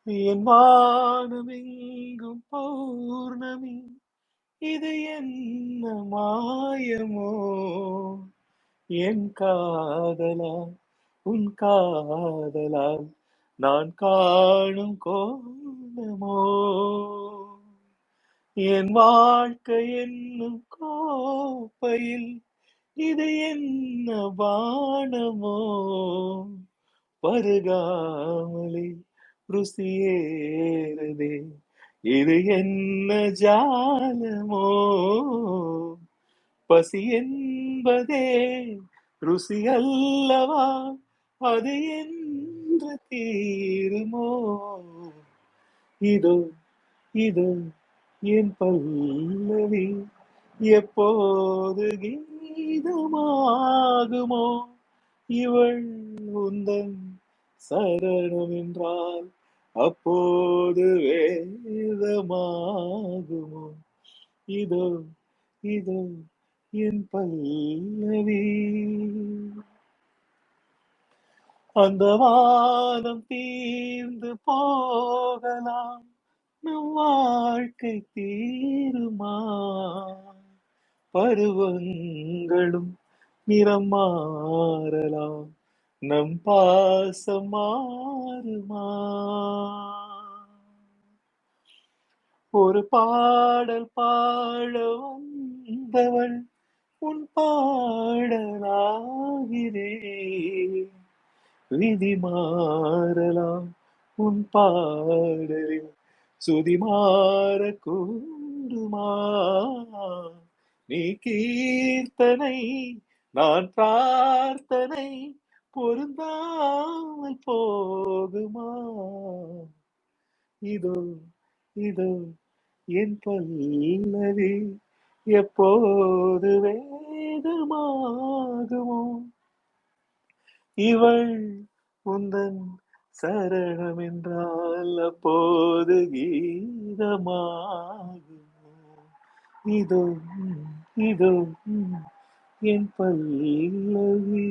என் வானமெங்கும் பௌர்ணமி, இது என்ன மாயமோ? என் காதலால் உன் காதலால் நான் காணும் கோலமோ? என் வாழ்க்கை என்னும் கோப்பையில் இது என்ன பானமோ? பருகாமலே ருசியேறுதே, இது என்ன ஜாலமோ? பசி என்பதே ருசி அல்லவா, அது என்று தீருமோ? இதோ இதோ என் பல்லவி எப்போது கீதமாகுமோ? இவள் உந்தன் சரணம் என்றால் அப்போது வேதமாகுமோ? இதோ இதோ என் பல்லவி. அந்த வானம் தீர்ந்து போகலாம், நம் வாழ்க்கை தீருமா? பருவங்களும் நிறம் மாறலாம், நம் பாசம் மாறுமா? ஒரு பாடல் பாட வந்தவள் உன் பாடலாகிறேன். விதி மாறலாம், உன் பாடலில் சுதி மாற கூடுமா? நீ கீர்த்தனை, நான் பிரார்த்தனை, பொருந்தாமல் போகுமா? இதோ இதோ என் பல்லவி எப்போது வேதமாகுமோ? இவள் உந்தன் சரணம் என்றால் அப்போது கீதமாகுமோ? இதோ இதோ என் பல்லவி.